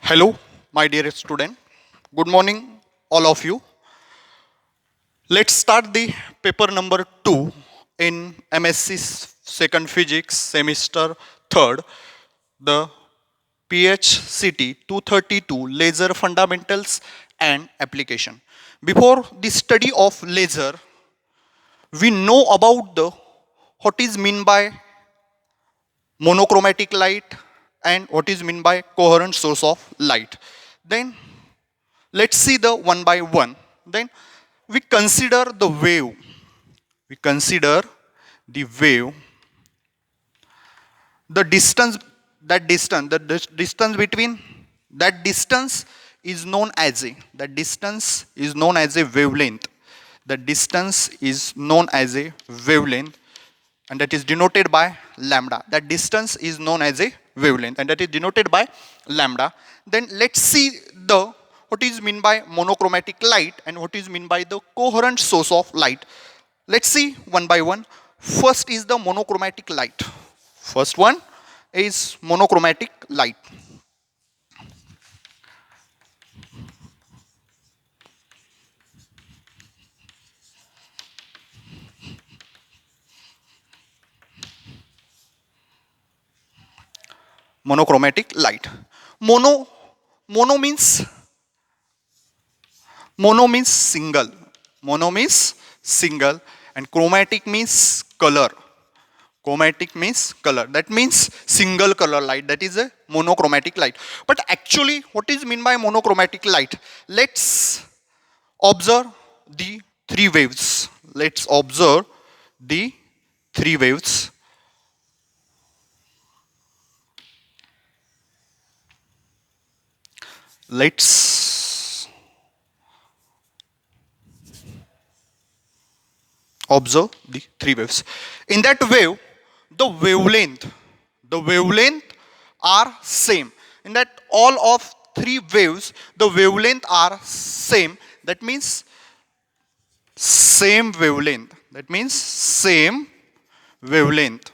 Hello, my dear student. Good morning, all of you. Let's start the paper number 2 in MSc Second Physics semester 3rd, the PHCT 232 Laser Fundamentals and Application. Before the study of laser, we know about the what is mean by monochromatic light and what is mean by coherent source of light. Then let's see the one by one. Then we consider the wave. We consider the wave. The distance, distance between that distance is known as a wavelength. The distance is known as a wavelength, and that is denoted by lambda. That distance is known as a wavelength, and that is denoted by lambda. Then let's see the what is mean by monochromatic light and what is mean by the coherent source of light. Let's see one by one. First is the monochromatic light. First one is monochromatic light. Monochromatic light. Mono mono means Mono means single. Mono means single, and chromatic means color. Chromatic means color. That means single color light. That is a monochromatic light. But actually, what is meant by monochromatic light? Let's observe the three waves. Let's observe the three waves. Let's observe the three waves. In that wave, the wavelength are same. In that all of three waves, the wavelength are same. That means same wavelength. That means same wavelength.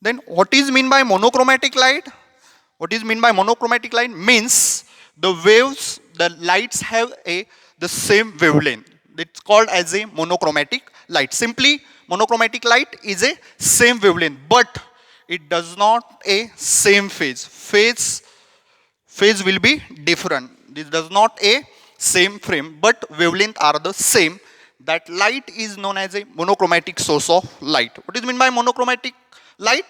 Then what is mean by monochromatic light? What is mean by monochromatic light? Means the waves, the lights have the same wavelength. It's called as a monochromatic light. Simply, monochromatic light is a same wavelength, but it does not a same phase. Phase will be different. This does not a same frame, but wavelength are the same. That light is known as a monochromatic source of light. What is meant by monochromatic light?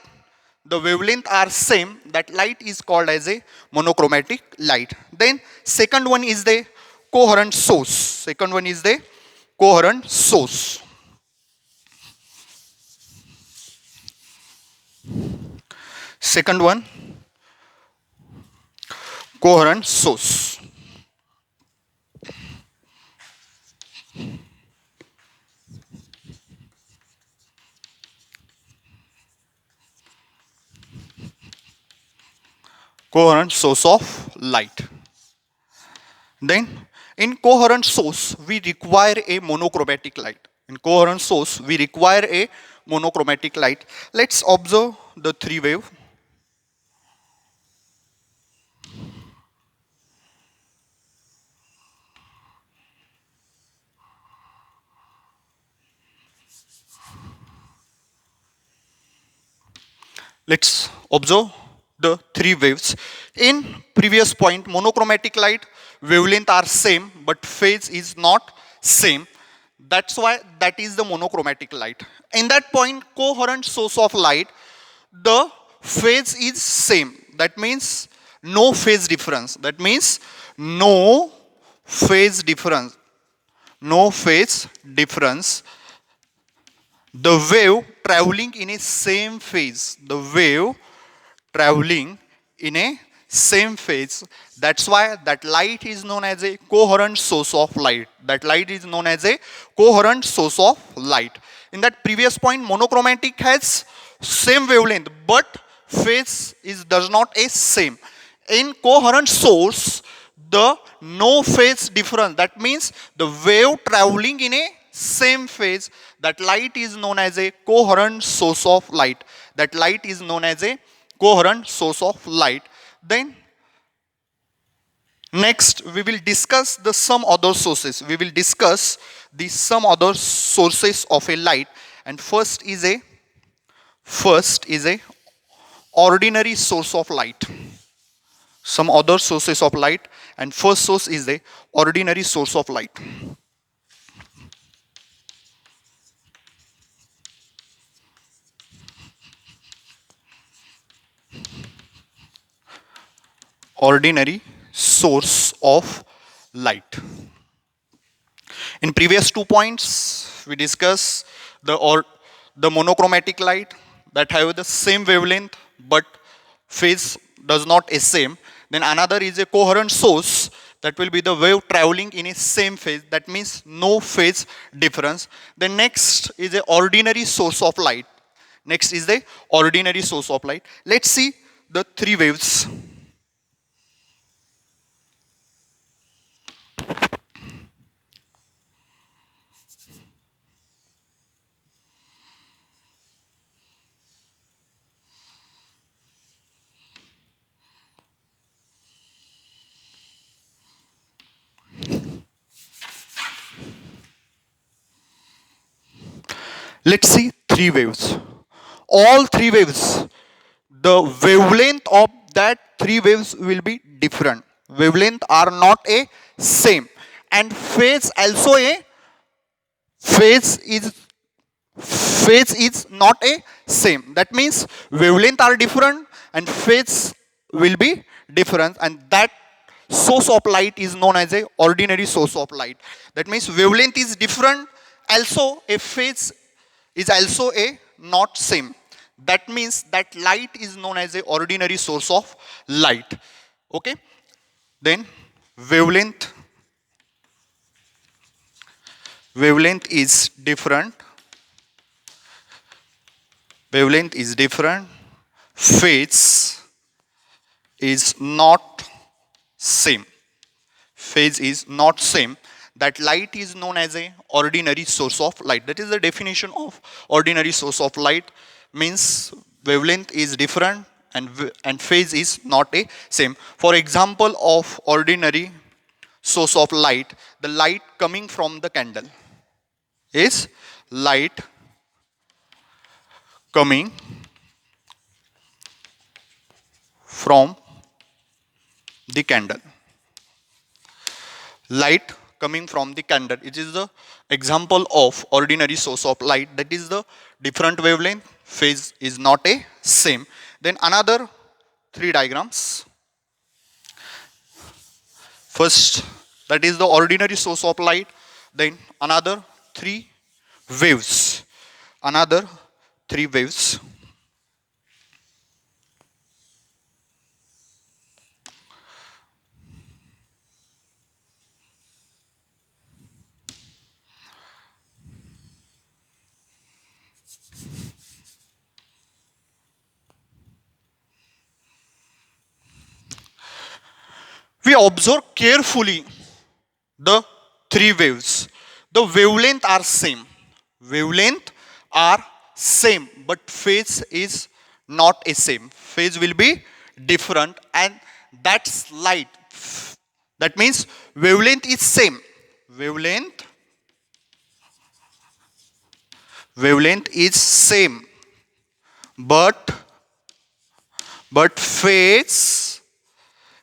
The wavelength are same. That light is called as a monochromatic light. Then second one is the coherent source. Second one is the coherent source. Second one, coherent source. Coherent source of light. Then in coherent source, we require a monochromatic light. In coherent source, we require a monochromatic light. Let's observe the three wave. Let's observe the three waves. In previous point, monochromatic light wavelength are same, but phase is not same. That's why that is the monochromatic light. In that point, coherent source of light, the phase is same. That means no phase difference. That means no phase difference. No phase difference. The wave traveling in a same phase. The wave traveling in a same phase. That's why that light is known as a coherent source of light. That light is known as a coherent source of light. In that previous point, monochromatic has same wavelength, but phase is does not a same. In coherent source, the no phase difference. That means the wave traveling in a same phase. That light is known as a coherent source of light. That light is known as a coherent source of light. Then next we will discuss the some other sources. We will discuss the some other sources of a light, and first is a ordinary source of light. Some other sources of light, and first source is the ordinary source of light. Ordinary source of light. In previous 2 points we discussed the monochromatic light that have the same wavelength but phase does not a same. Then another is a coherent source, that will be the wave traveling in a same phase, that means no phase difference. The next is a ordinary source of light. Next is the ordinary source of light. Let's see the three waves. Let's see three waves. All three waves, the wavelength of that three waves will be different. Wavelength are not a same, and phase is phase is not a same. That means wavelength are different and phase will be different, and that source of light is known as a ordinary source of light. That means wavelength is different, also a phase is also a not same. That means that light is known as a ordinary source of light. Okay, then wavelength wavelength is different, wavelength is different, phase is not same, phase is not same. That light is known as a ordinary source of light. That is the definition of ordinary source of light. Means wavelength is different and phase is not a same. For example of ordinary source of light, the light coming from the candle is light coming from the candle. Light coming from the candle. It is the example of ordinary source of light. That is the different wavelength. Phase is not a same. Then another three diagrams. First, that is the ordinary source of light. Then another three waves. Another three waves. We observe carefully the three waves. The wavelength are same. Wavelength are same, but phase is not a same. Phase will be different, and that's light. That means wavelength is same. Wavelength is same, but phase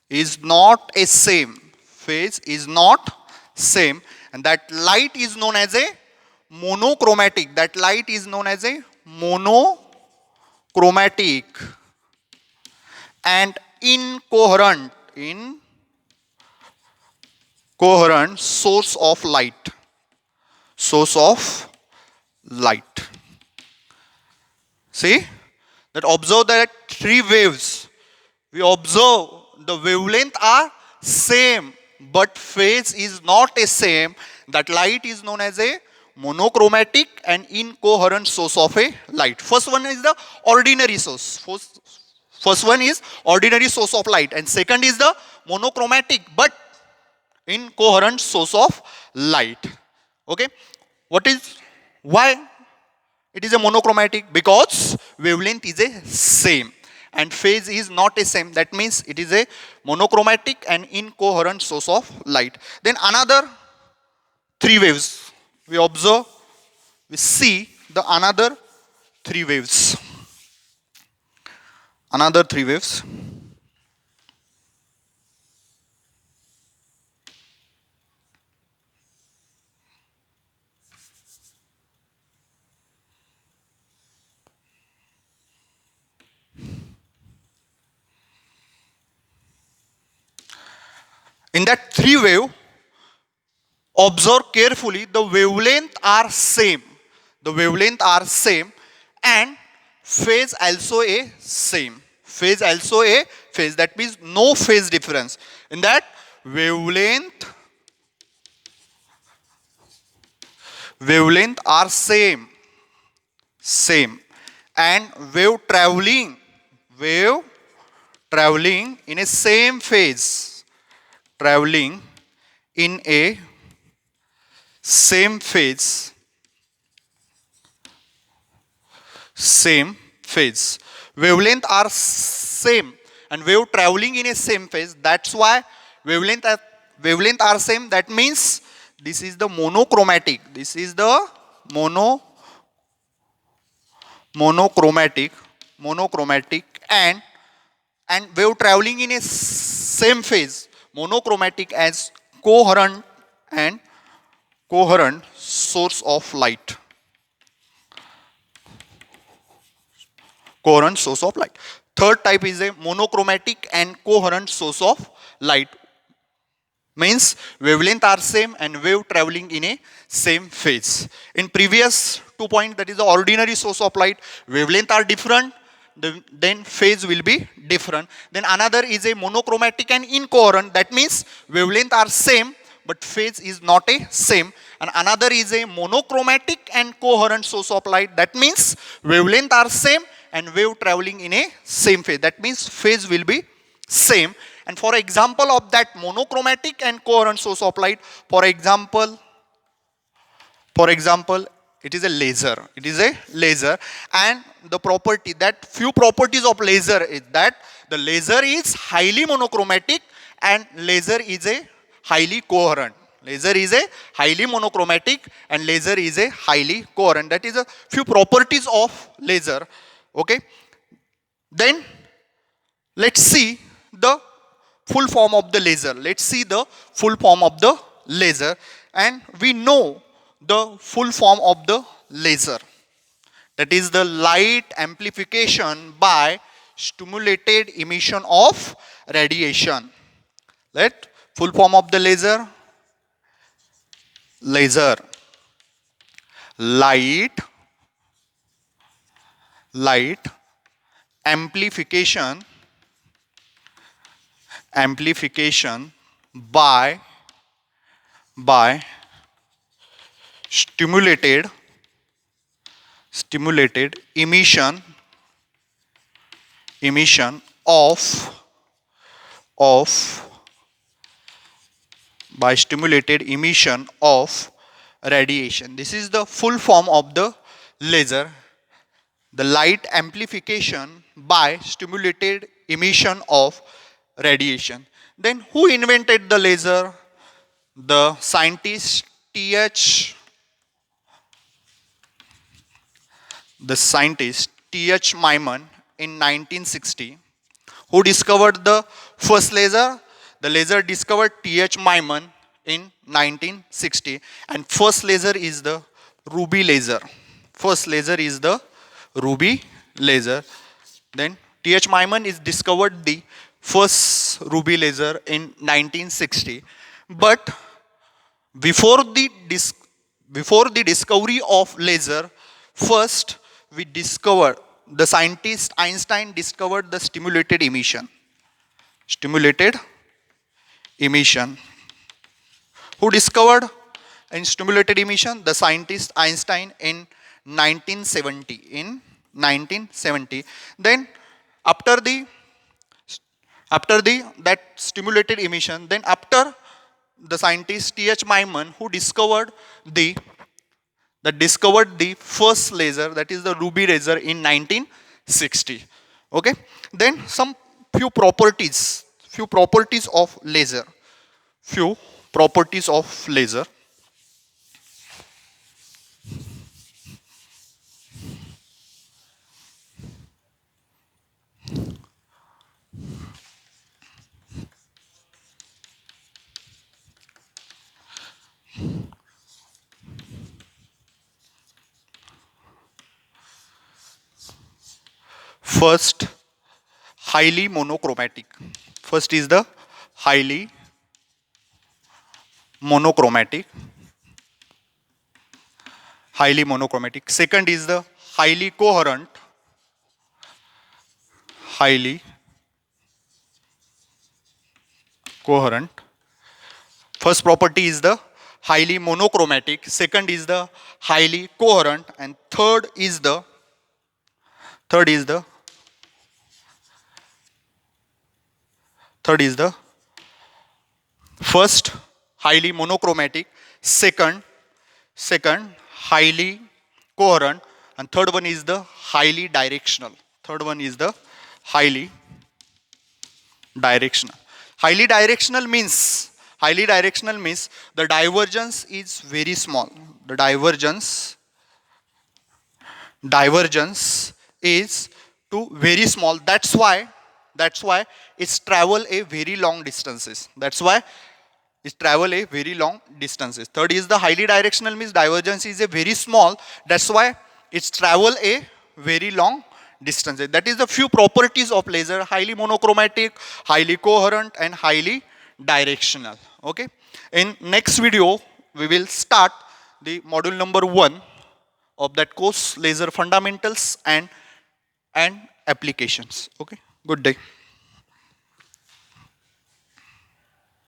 is not a same. Phase is not same, and that light is known as a monochromatic. That light is known as a monochromatic and incoherent source of light. Source of light. See that, observe that three waves. We observe the wavelength are same, but phase is not a same. That light is known as a monochromatic and incoherent source of a light. First one is the ordinary source. First one is ordinary source of light, and second is the monochromatic but incoherent source of light. Okay, why it is a monochromatic? Because wavelength is a same, and phase is not a same. That means it is a monochromatic and incoherent source of light. Then another three waves. We observe, we see the another three waves. Another three waves. In that three wave, observe carefully, the wavelength are same. The wavelength are same and phase also a same. Phase also a phase. That means no phase difference. In that wavelength are same and wave traveling in a same phase, traveling in a same phase, same phase. Wavelength are same and wave traveling in a same phase. That's why wavelength are same. That means this is the monochromatic. This is the monochromatic and wave traveling in a same phase, monochromatic as coherent and coherent source of light. Coherent source of light. Third type is a monochromatic and coherent source of light. Means wavelength are same and wave traveling in a same phase. In previous 2 points, that is the ordinary source of light, wavelength are different, then phase will be different. Then another is a monochromatic and incoherent. That means wavelength are same but phase is not a same. And another is a monochromatic and coherent source of light. That means wavelength are same and wave traveling in a same phase. That means phase will be same. And for example of that monochromatic and coherent source of light, for example, it is a laser. It is a laser, and the property, that few properties of laser is that the laser is highly monochromatic and laser is a highly coherent. Laser is a highly monochromatic and laser is a highly coherent. That is a few properties of laser. Okay. Then let's see the full form of the laser. Let's see the full form of the laser, and we know the full form of the laser. That is the light amplification by stimulated emission of radiation. Let full form of the laser. Laser, light amplification by stimulated emission by stimulated emission of radiation. This is the full form of the laser. The light amplification by stimulated emission of radiation. Then who invented the laser? The scientist T.H. Myman in 1960. Who discovered the first laser? The laser discovered T.H. Myman in 1960, and first laser is the ruby laser. First laser is the ruby laser. Then T.H. Myman is discovered the first ruby laser in 1960. But before the discovery of laser, first the scientist Einstein discovered the stimulated emission. Who discovered in stimulated emission? The scientist Einstein in 1970. Then after that stimulated emission, then after the scientist T.H. Myman, who discovered the first laser, that is the ruby laser, in 1960. Okay, then some few properties of laser, few properties of laser. First, highly monochromatic. First is the highly monochromatic, highly monochromatic. Second is the highly coherent, highly coherent. First property is the highly monochromatic, second is the highly coherent, and third is the third is the first highly monochromatic, second highly coherent, and third one is the highly directional. Third one is the highly directional. Highly directional means the divergence is very small. The divergence is to very small. That's why it's travel a very long distances. That's why it travel a very long distances. Third is the highly directional means divergence is a very small. That's why it's travel a very long distances. That is the few properties of laser: highly monochromatic, highly coherent, and highly directional. Okay. In next video, we will start the module number 1 of that course, laser fundamentals and applications. Okay. Good day.